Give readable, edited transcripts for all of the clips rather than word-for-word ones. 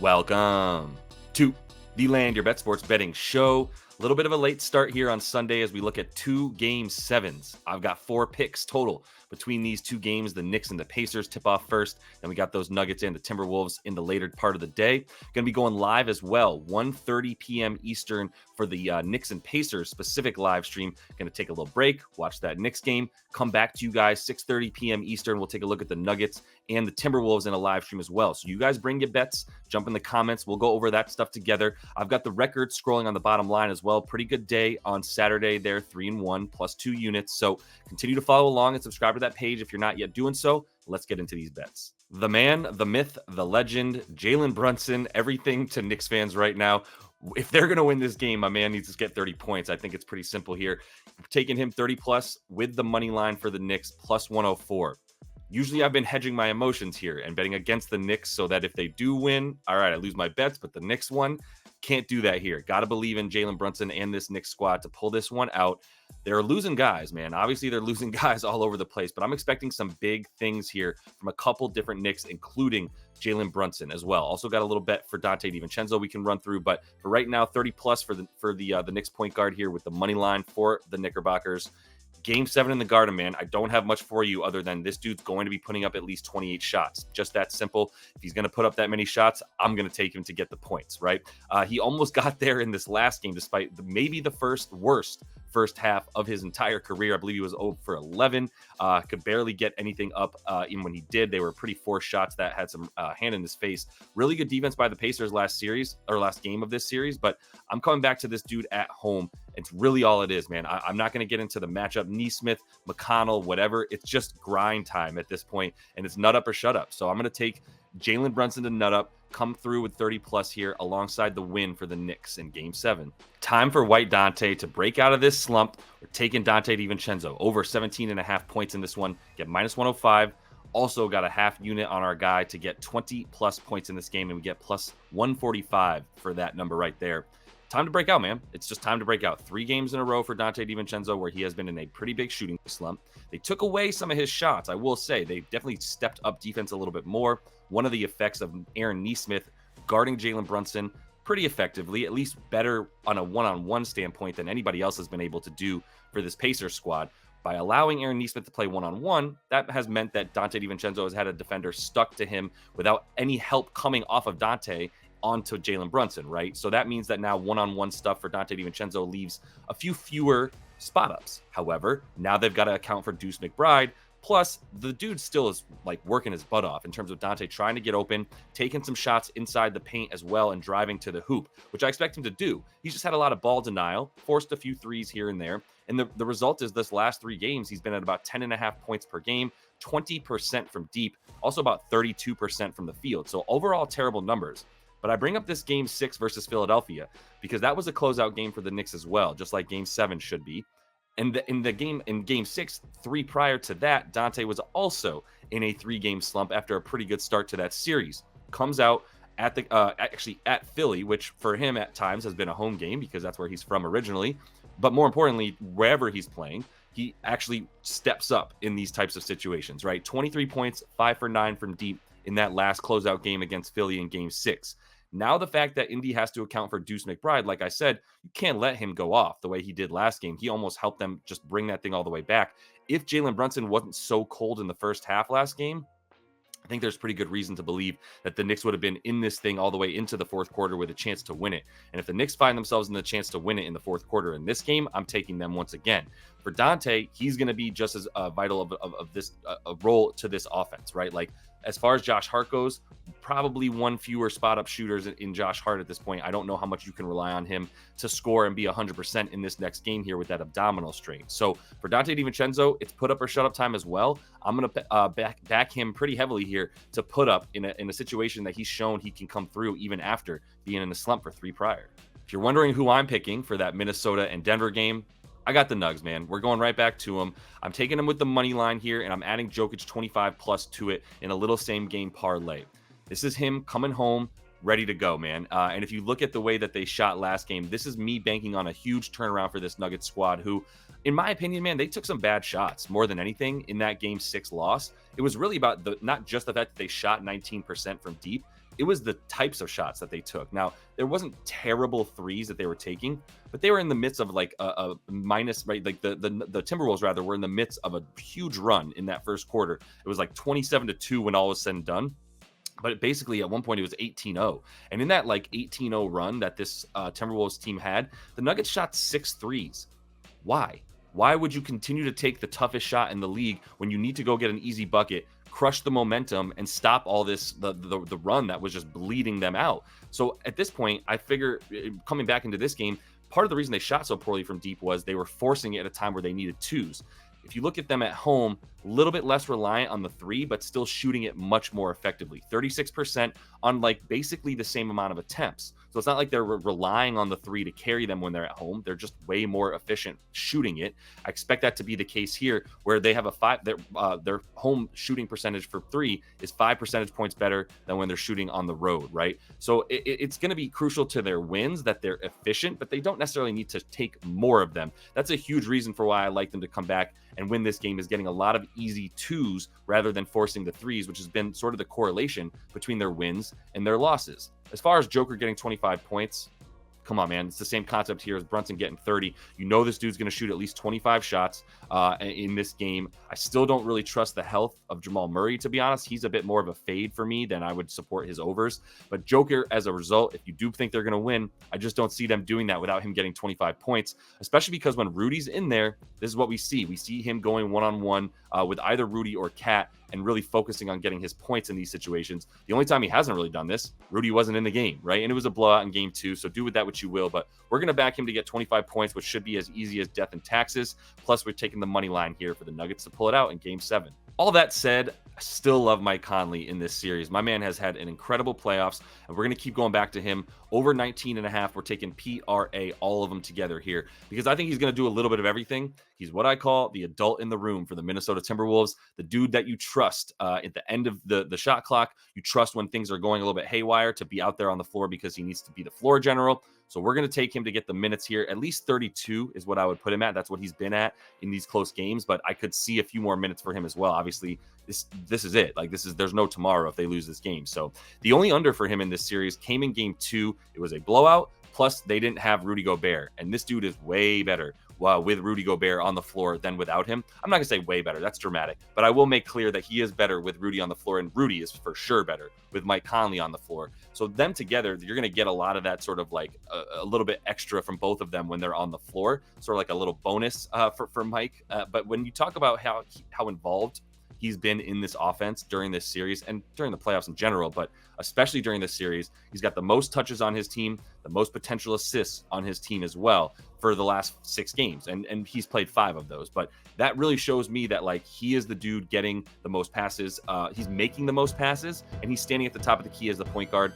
Welcome to the Land Your Bet Sports Betting Show. A little bit of a late start here on Sunday as we look at two Game 7s. I've got 4 picks total between these two games. The Knicks and the Pacers tip off first. Then we got those Nuggets and the Timberwolves in the later part of the day. Going to be going live as well, 1:30 p.m. Eastern for the Knicks and Pacers specific live stream. Going to take a little break, watch that Knicks game, come back to you guys 6:30 p.m. Eastern. We'll take a look at the Nuggets and the Timberwolves in a live stream as well. So you guys bring your bets, jump in the comments. We'll go over that stuff together. I've got the record scrolling on the bottom line as well. Pretty good day on Saturday there, 3-1 plus 2 units. So continue to follow along and subscribe to that page if you're not yet doing so. Let's get into these bets. The man, the myth, the legend, Jalen Brunson, everything to Knicks fans right now. If they're going to win this game, my man needs to get 30 points. I think it's pretty simple here. I'm taking him 30 plus with the money line for the Knicks plus 104. Usually I've been hedging my emotions here and betting against the Knicks so that if they do win, all right, I lose my bets, but the Knicks one, can't do that here. Got to believe in Jalen Brunson and this Knicks squad to pull this one out. They're losing guys, man. Obviously, they're losing guys all over the place, but I'm expecting some big things here from a couple different Knicks, including Jalen Brunson as well. Also got a little bet for Dante DiVincenzo we can run through, but for right now, 30 plus for the Knicks point guard here with the money line for the Knickerbockers. Game 7 in the Garden, man. I don't have much for you other than this dude's going to be putting up at least 28 shots. Just that simple. If he's going to put up that many shots, I'm going to take him to get the points, right? He almost got there in this last game, despite maybe the worst first half of his entire career. I believe he was 0 for 11. Could barely get anything up even when he did. They were pretty forced shots that had some hand in his face. Really good defense by the Pacers last game of this series, but I'm coming back to this dude at home. It's really all it is, man. I'm not going to get into the matchup, Nesmith, McConnell, whatever. It's just grind time at this point, and it's nut up or shut up. So I'm going to take Jalen Brunson to nut up, come through with 30 plus here alongside the win for the Knicks in Game 7. Time for White Dante to break out of this slump. We're taking Dante DiVincenzo over 17.5 points in this one. Get minus 105. Also got a half unit on our guy to get 20 plus points in this game, and we get plus 145 for that number right there. Time to break out, man. It's just time to break out. 3 games in a row for Dante DiVincenzo where he has been in a pretty big shooting slump. They took away some of his shots, I will say. They definitely stepped up defense a little bit more. One of the effects of Aaron Nesmith guarding Jalen Brunson pretty effectively, at least better on a one-on-one standpoint than anybody else has been able to do for this Pacers squad. By allowing Aaron Nesmith to play one-on-one, that has meant that Dante DiVincenzo has had a defender stuck to him without any help coming off of Dante onto Jalen Brunson, right? So that means that now one-on-one stuff for Dante DiVincenzo leaves a few fewer spot ups. However, now they've got to account for Deuce McBride. Plus, the dude still is like working his butt off in terms of Dante trying to get open, taking some shots inside the paint as well, and driving to the hoop, which I expect him to do. He's just had a lot of ball denial, forced a few threes here and there. And the result is this last 3 games, he's been at about 10.5 points per game, 20% from deep, also about 32% from the field. So overall, terrible numbers. But I bring up this Game 6 versus Philadelphia because that was a closeout game for the Knicks as well, just like Game 7 should be. And in Game 6, 3 prior to that, Dante was also in a 3-game slump after a pretty good start to that series. Comes out at at Philly, which for him at times has been a home game because that's where he's from originally. But more importantly, wherever he's playing, he actually steps up in these types of situations, right? 23 points, 5 for 9 from deep in that last closeout game against Philly in Game 6. Now the fact that Indy has to account for Deuce McBride, like I said, you can't let him go off the way he did last game. He almost helped them just bring that thing all the way back. If Jalen Brunson wasn't so cold in the first half last game, I think there's pretty good reason to believe that the Knicks would have been in this thing all the way into the fourth quarter with a chance to win it. And if the Knicks find themselves in the chance to win it in the fourth quarter in this game, I'm taking them once again. For Dante, he's going to be just as vital of this role to this offense, right? Like, as far as Josh Hart goes, probably one fewer spot-up shooters in Josh Hart at this point. I don't know how much you can rely on him to score and be 100% in this next game here with that abdominal strain. So for Dante DiVincenzo, it's put up or shut up time as well. I'm going to back him pretty heavily here to put up in a situation that he's shown he can come through even after being in a slump for 3 prior. If you're wondering who I'm picking for that Minnesota and Denver game, I got the Nugs, man. We're going right back to them. I'm taking them with the money line here, and I'm adding Jokic 25 plus to it in a little same game parlay. This is him coming home, ready to go, man. And if you look at the way that they shot last game, this is me banking on a huge turnaround for this Nuggets squad who, in my opinion, man, they took some bad shots more than anything in that Game 6 loss. It was really about not just the fact that they shot 19% from deep. it was the types of shots that they took. Now, there wasn't terrible threes that they were taking, but they were in the midst of like a minus, right? Like the Timberwolves rather were in the midst of a huge run in that first quarter. It was like 27-2 when all was said and done. But basically, at one point, it was 18-0. And in that like 18-0 run that this Timberwolves team had, the Nuggets shot 6 threes. Why? Why would you continue to take the toughest shot in the league when you need to go get an easy bucket, crush the momentum, and stop all this, the run that was just bleeding them out? So at this point, I figure coming back into this game, part of the reason they shot so poorly from deep was they were forcing it at a time where they needed twos. If you look at them at home, a little bit less reliant on the three, but still shooting it much more effectively. 36% on like basically the same amount of attempts. So it's not like they're relying on the three to carry them when they're at home. They're just way more efficient shooting it. I expect that to be the case here, where they have their home shooting percentage for three is 5 percentage points better than when they're shooting on the road, right? So it's going to be crucial to their wins that they're efficient, but they don't necessarily need to take more of them. That's a huge reason for why I like them to come back and win this game, is getting a lot of easy twos rather than forcing the threes, which has been sort of the correlation between their wins and their losses. As far as Joker getting 25 points, come on, man. It's the same concept here as Brunson getting 30. You know this dude's going to shoot at least 25 shots in this game. I still don't really trust the health of Jamal Murray, to be honest. He's a bit more of a fade for me than I would support his overs. But Joker, as a result, if you do think they're going to win, I just don't see them doing that without him getting 25 points, especially because when Rudy's in there, this is what we see. We see him going one-on-one with either Rudy or Cat and really focusing on getting his points in these situations. The only time he hasn't really done this, Rudy wasn't in the game, right? And it was a blowout in game 2, so do with that what you will. But we're going to back him to get 25 points, which should be as easy as death and taxes. Plus, we're taking the money line here for the Nuggets to pull it out in game 7. All that said, I still love Mike Conley in this series. My man has had an incredible playoffs, and we're going to keep going back to him. Over 19.5, we're taking PRA, all of them together here, because I think he's going to do a little bit of everything. He's what I call the adult in the room for the Minnesota Timberwolves, the dude that you trust at the end of the shot clock. You trust when things are going a little bit haywire to be out there on the floor because he needs to be the floor general. So we're going to take him to get the minutes here. At least 32 is what I would put him at. That's what he's been at in these close games, but I could see a few more minutes for him as well. Obviously, this is it. Like, there's no tomorrow if they lose this game. So the only under for him in this series came in game 2. It was a blowout. Plus, they didn't have Rudy Gobert, and this dude is way better with Rudy Gobert on the floor than without him. I'm not going to say way better. That's dramatic. But I will make clear that he is better with Rudy on the floor, and Rudy is for sure better with Mike Conley on the floor. So them together, you're going to get a lot of that sort of like a little bit extra from both of them when they're on the floor, sort of like a little bonus for Mike. But when you talk about how involved he's been in this offense during this series and during the playoffs in general, but especially during this series, he's got the most touches on his team, the most potential assists on his team as well for the last 6 games. And he's played 5 of those. But that really shows me that, like, he is the dude getting the most passes. He's making the most passes, and he's standing at the top of the key as the point guard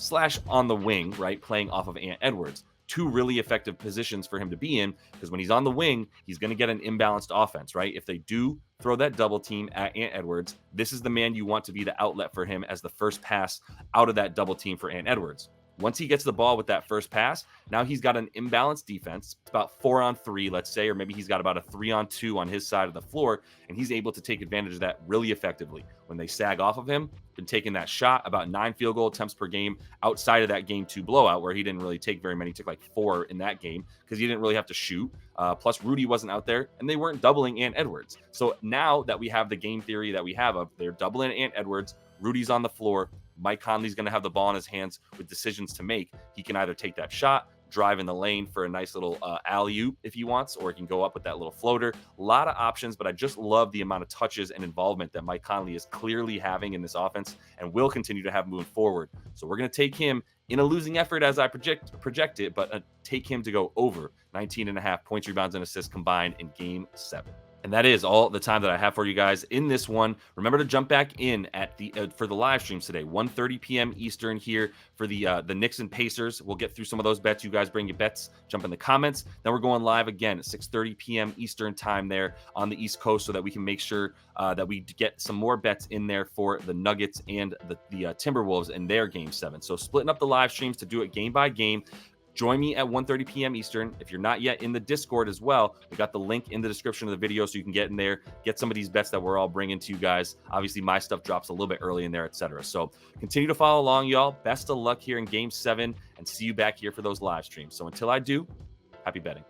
/ on the wing, right, playing off of Ant Edwards. 2 really effective positions for him to be in, because when he's on the wing, he's going to get an imbalanced offense, right? If they do throw that double team at Ant Edwards, this is the man you want to be the outlet for him as the first pass out of that double team for Ant Edwards. Once he gets the ball with that first pass, now he's got an imbalanced defense. It's about 4-on-3, let's say, or maybe he's got about a 3-on-2 on his side of the floor, and he's able to take advantage of that really effectively. When they sag off of him, been taking that shot, about 9 field goal attempts per game outside of that game 2 blowout, where he didn't really take very many. He took like 4 in that game because he didn't really have to shoot. Plus, Rudy wasn't out there, and they weren't doubling Ant Edwards. So now that we have the game theory that we have of they're doubling Ant Edwards, Rudy's on the floor, Mike Conley's going to have the ball in his hands with decisions to make. He can either take that shot, drive in the lane for a nice little alley-oop if he wants, or he can go up with that little floater. A lot of options, but I just love the amount of touches and involvement that Mike Conley is clearly having in this offense and will continue to have moving forward. So we're going to take him in a losing effort as I project it, but take him to go over 19.5 points, rebounds, and assists combined in game 7. And that is all the time that I have for you guys in this one. Remember to jump back in at the for the live streams today, 1:30 p.m. Eastern here for the Knicks and Pacers. We'll get through some of those bets. You guys bring your bets, jump in the comments. Then we're going live again at 6:30 p.m. Eastern time there on the East Coast, so that we can make sure that we get some more bets in there for the Nuggets and the Timberwolves in their game 7. So splitting up the live streams to do it game by game. Join me at 1:30 p.m. Eastern. If you're not yet in the Discord as well, we got the link in the description of the video so you can get in there, get some of these bets that we're all bringing to you guys. Obviously, my stuff drops a little bit early in there, etc. So continue to follow along, y'all. Best of luck here in Game 7, and see you back here for those live streams. So until I do, happy betting.